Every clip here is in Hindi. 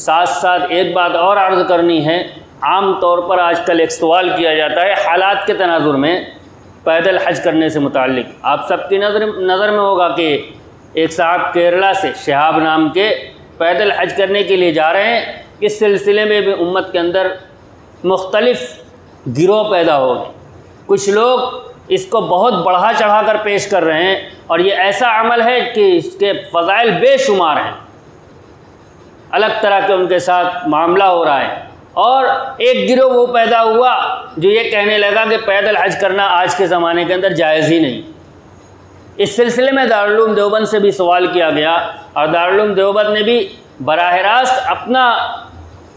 साथ साथ एक बात और अर्ज़ करनी है। आम तौर पर आजकल एक सवाल किया जाता है हालात के तनाजुर में पैदल हज करने से मुताल्लिक। आप सबकी नज़र में होगा कि एक साहब केरला से शहाब नाम के पैदल हज करने के लिए जा रहे हैं। इस सिलसिले में भी उम्मत के अंदर मुख्तलिफ़ गिरोह पैदा हो गए। कुछ लोग इसको बहुत बढ़ा चढ़ा कर पेश कर रहे हैं और ये ऐसा अमल है कि इसके फ़ज़ाइल बेशुमार हैं, अलग तरह के उनके साथ मामला हो रहा है। और एक गिरोह वो पैदा हुआ जो ये कहने लगा कि पैदल हज करना आज के ज़माने के अंदर जायज़ ही नहीं। इस सिलसिले में दारुल उलूम देवबंद से भी सवाल किया गया और दारुल उलूम देवबंद ने भी बराह रास्त अपना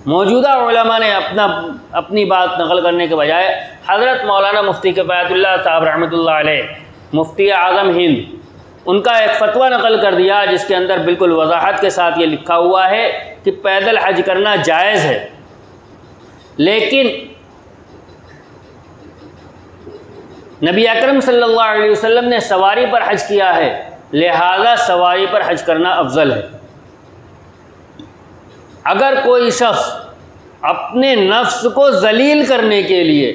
मौजूदा उलमा ने अपनी बात नकल करने के बजाय हज़रत मौलाना मुफ्ती किफ़ायतुल्लाह साहब रहमतुल्लाह अलैह, मुफ्ती आज़म हिंद, उनका एक फ़तवा नकल कर दिया जिसके अंदर बिल्कुल वज़ाहत के साथ ये लिखा हुआ है कि पैदल हज करना जायज़ है, लेकिन नबी अकरम सल्लल्लाहु अलैहि वसल्लम ने सवारी पर हज किया है, लिहाजा सवारी पर हज करना अफजल है। अगर कोई शख्स अपने नफ्स को जलील करने के लिए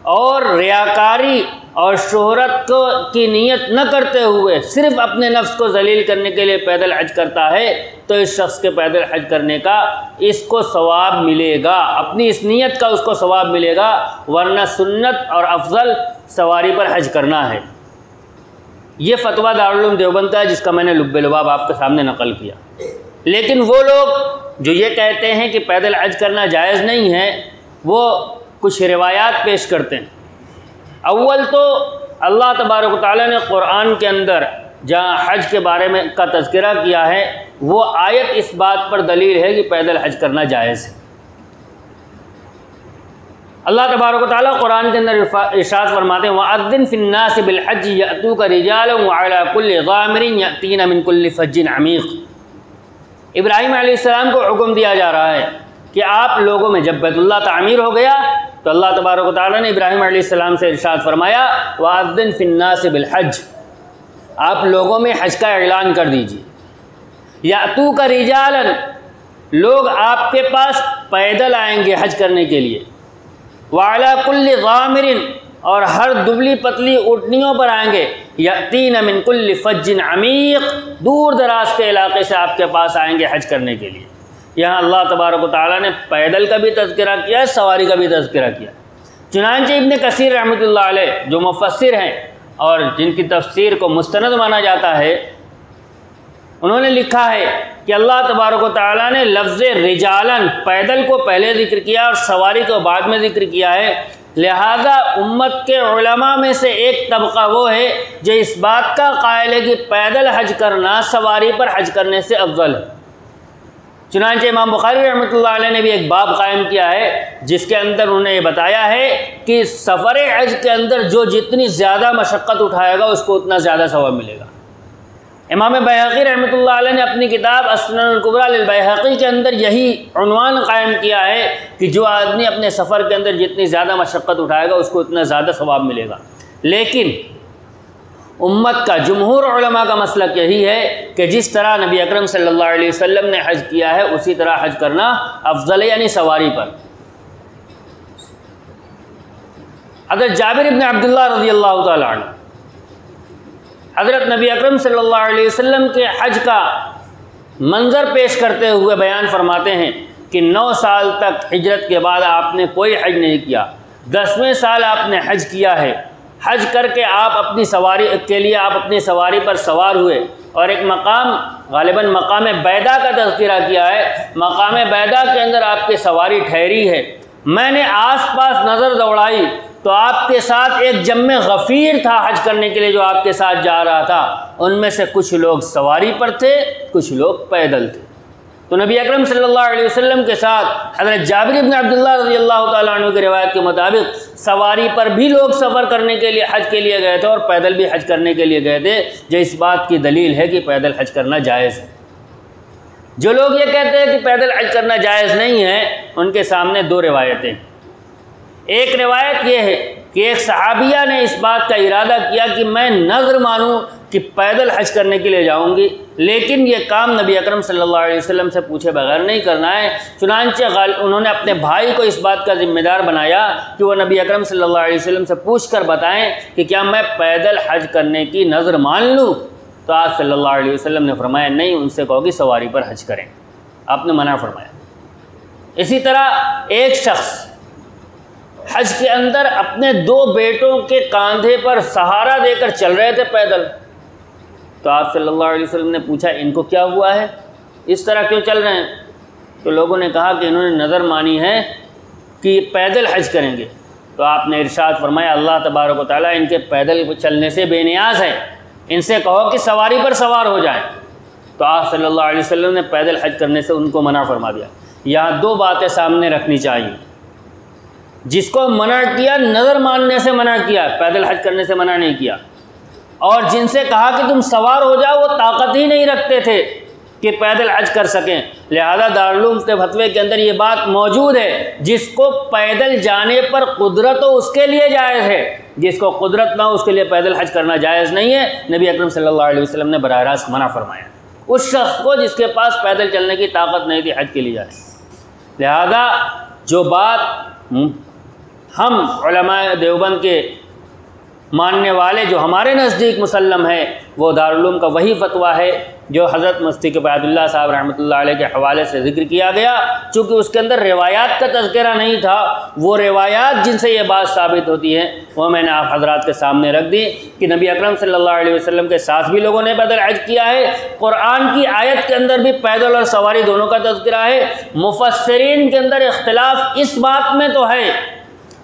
और रियाकारी और शोहरत की नीयत न करते हुए सिर्फ़ अपने नफ्स को जलील करने के लिए पैदल हज करता है तो इस शख्स के पैदल हज करने का इसको सवाब मिलेगा, अपनी इस नीयत का उसको सवाब मिलेगा, वरना सुन्नत और अफजल सवारी पर हज करना है। ये फ़तवा दारुल उलूम देवबंद का है जिसका मैंने लुब्बे लुबाब आपके सामने नकल किया। लेकिन वो लोग जो ये कहते हैं कि पैदल हज करना जायज़ नहीं है, वो कुछ रिवायात पेश करते हैं। अव्वल तो अल्लाह तबारक व तआला ने कुरान के अंदर जहाँ हज के बारे में का तज़किरा किया है वो आयत इस बात पर दलील है कि पैदल हज करना जायज़ है। अल्लाह तबारक व तआला कुरान के अंदर इरशाद फरमाते हैं वअज़्ज़िन फ़िन्नासि बिलहज्ज यअतूका रिजालन व अला कुल्लि ज़ामिरिन यअतीना मिन कुल्लि फ़ज्जिन अमीक़। इब्राहीम अलैहिस्सलाम को हुक्म दिया जा रहा है कि आप लोगों में जब बैतुल्लाह तामीर हो गया तो अल्लाह तबारक व तआला ने इब्राहीम अलैहिस्सलाम से इरशाद फरमाया वअज़्ज़िन फ़िन्नासि बिलहज्ज, आप लोगों में हज का ऐलान कर दीजिए। यअतूका रिजालन, लोग आपके पास पैदल आएंगे हज करने के लिए, व अला कुल्लि ज़ामिरिन, और हर दुबली पतली ऊँटनियों पर आएंगे, यअतीना मिन कुल्लि फ़ज्जिन अमीक़, दूर दराज के इलाके से आपके पास आएंगे हज करने के लिए। यहाँ अल्लाह तबारक व तआला ने पैदल का भी तज़किरा किया, सवारी का भी तज़किरा किया। चुनांचे इब्न कसीर रहमतुल्लाह अलैह जो मुफ़स्सिर हैं और जिनकी तफसीर को मुस्तनद माना जाता है, उन्होंने लिखा है कि अल्लाह तबारक व तआला ने लफ्ज़ रिजालन, पैदल को पहले ज़िक्र किया और सवारी को बाद में ज़िक्र किया है। लिहाजा उम्मत के उलमा में से एक तबका वो है जो इस बात का कायल है कि पैदल हज करना सवारी पर हज करने से अफजल है। चुनांचे इमाम बुखारी रहमतुल्लाह अलैह ने भी एक बाब कायम किया है जिसके अंदर उन्होंने ये बताया है कि सफ़र हज के अंदर जो जितनी ज़्यादा मशक्क़त उठाएगा उसको उतना ज़्यादा सवाब मिलेगा। इमाम बैहक़ी रहमतुल्लाह अलैह ने अपनी किताब अस्सुननुल कुबरा लिल बैहक़ी के अंदर यही उन्वान कायम किया है कि जो आदमी अपने सफ़र के अंदर जितनी ज़्यादा मशक्क़त उठाएगा उसको उतना ज़्यादा सवाब मिलेगा। लेकिन उम्मत का जमहूर उलमा का मसलक यही है कि जिस तरह नबी अकरम सल्लल्लाहु अलैहि वसल्लम ने हज किया है उसी तरह हज करना अफजल है, यानी सवारी पर। हज़रत जाबिर इब्न अब्दुल्लाह रज़ियल्लाहु तआला अन्हु हज़रत नबी अकरम सल्लल्लाहु अलैहि वसल्लम के हज का मंज़र पेश करते हुए बयान फरमाते हैं कि 9 साल तक हिजरत के बाद आपने कोई हज नहीं किया, 10वें साल आपने हज किया है। हज करके आप अपनी सवारी के लिए आप अपनी सवारी पर सवार हुए और एक मकाम, गालिबन मकाम बैदा का तज़किरा किया है, मकाम बैदा के अंदर आपकी सवारी ठहरी है। मैंने आसपास नज़र दौड़ाई तो आपके साथ एक जम्मे गफ़ीर था हज करने के लिए जो आपके साथ जा रहा था, उनमें से कुछ लोग सवारी पर थे, कुछ लोग पैदल थे। तो नबी अकरम सल्लल्लाहु अलैहि वसल्लम के साथ हज़रत जाबिर इब्न अब्दुल्लाह रज़ियल्लाहु तआला अन्हु की रिवायत के मुताबिक सवारी पर भी लोग सफ़र करने के लिए हज के लिए गए थे और पैदल भी हज करने के लिए गए थे, जो इस बात की दलील है कि पैदल हज करना जायज़ है। जो लोग ये कहते हैं कि पैदल हज करना जायज़ नहीं है, उनके सामने 2 रिवायतें। एक रिवायत ये है कि एक सहाबिया ने इस बात का इरादा किया कि मैं नज़र मानूं कि पैदल हज करने के लिए जाऊंगी, लेकिन ये काम नबी अकरम सल्लल्लाहु अलैहि वसल्लम से पूछे बगैर नहीं करना है। चुनांचे उन्होंने अपने भाई को इस बात का ज़िम्मेदार बनाया कि वह नबी अकरम सल्लल्लाहु अलैहि वसल्लम से पूछ कर बताएँ कि क्या मैं पैदल हज करने की नज़र मान लूँ। तो आप सल्लल्लाहु अलैहि वसल्लम ने फरमाया नहीं, उनसे कहो कि सवारी पर हज करें। आपने मना फरमाया। इसी तरह एक शख्स हज के अंदर अपने 2 बेटों के कंधे पर सहारा देकर चल रहे थे पैदल। तो आप सल्लल्लाहु अलैहि वसल्लम ने पूछा इनको क्या हुआ है, इस तरह क्यों चल रहे हैं। तो लोगों ने कहा कि इन्होंने नज़र मानी है कि पैदल हज करेंगे। तो आपने इरशाद फरमाया अल्लाह तबारक व तआला इनके पैदल चलने से बेनियाज़ है, इनसे कहो कि सवारी पर सवार हो जाएं। तो आप सल्लल्लाहु अलैहि वसल्लम ने पैदल हज करने से उनको मना फरमा दिया। यहाँ 2 बातें सामने रखनी चाहिए। जिसको मना किया नज़र मानने से मना किया, पैदल हज करने से मना नहीं किया। और जिनसे कहा कि तुम सवार हो जाओ, वो ताकत ही नहीं रखते थे कि पैदल हज कर सकें। लिहाजा दारुल उलूम के फतवे के अंदर ये बात मौजूद है, जिसको पैदल जाने पर कुदरत हो उसके लिए जायज़ है, जिसको कुदरत ना हो उसके लिए पैदल हज करना जायज़ नहीं है। नबी अकरम सल्लल्लाहु अलैहि वसल्लम ने बराह रास्त मना फरमाया उस शख्स को जिसके पास पैदल चलने की ताकत नहीं थी हज के लिए जाने। लिहाजा जो बात हम उलमाए देवबंद के मानने वाले जो हमारे नज़दीक मुसल्लम है, वो दारुल उलूम का वही फतवा है जो हज़रत मुफ्ती किफ़ायतुल्लाह साहब रहमतुल्लाह अलैह के हवाले से ज़िक्र किया गया। चूँकि उसके अंदर रिवायात का तज़किरा नहीं था, वो रिवायात जिनसे ये बात साबित होती है वो मैंने आप हज़रात के सामने रख दी कि नबी अकरम सल्लल्लाहु अलैहि वसल्लम के साथ भी लोगों ने पैदल हज किया है। कुरान की आयत के अंदर भी पैदल और सवारी दोनों का तज़किरा है। मुफस्सिरीन के अंदर इख्तिलाफ इस बात में तो है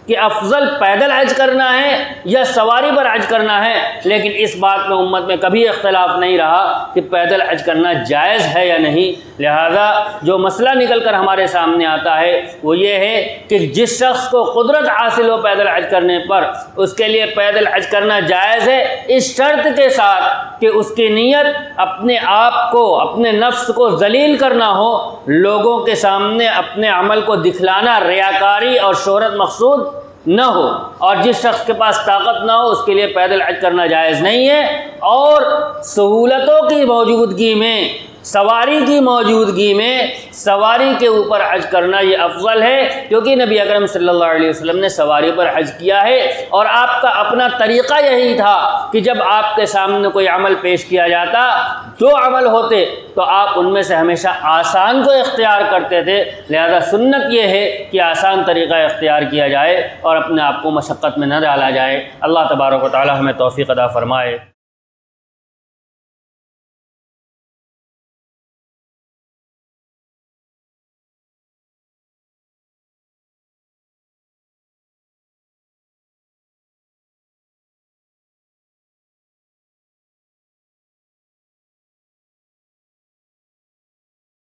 कि अफजल पैदल हज करना है या सवारी पर हज करना है, लेकिन इस बात में उम्मत में कभी इख्तिलाफ नहीं रहा कि पैदल हज करना जायज़ है या नहीं। लिहाजा जो मसला निकल कर हमारे सामने आता है वो ये है कि जिस शख्स को कुदरत हासिल हो पैदल हज करने पर, उसके लिए पैदल हज करना जायज़ है, इस शर्त के साथ कि उसकी नीयत अपने आप को, अपने नफ्स को जलील करना हो, लोगों के सामने अपने अमल को दिखलाना रियाकारी और शोहरत मकसूद न हो। और जिस शख्स के पास ताकत ना हो उसके लिए पैदल हज करना जायज़ नहीं है। और सहूलतों की मौजूदगी में, सवारी की मौजूदगी में सवारी के ऊपर हज करना ये अफजल है, क्योंकि नबी अकरम सल्लल्लाहु अलैहि वसल्लम ने सवारी पर हज किया है। और आपका अपना तरीक़ा यही था कि जब आपके सामने कोई अमल पेश किया जाता, 2 अमल होते, तो आप उनमें से हमेशा आसान को इख्तियार करते थे। लिहाजा सुन्नत ये है कि आसान तरीक़ा इख्तियार किया जाए और अपने आप को मशक्क़त में न डाला जाए। अल्लाह तबारक व तआला हमें तौफ़ीक़ अता फ़रमाए।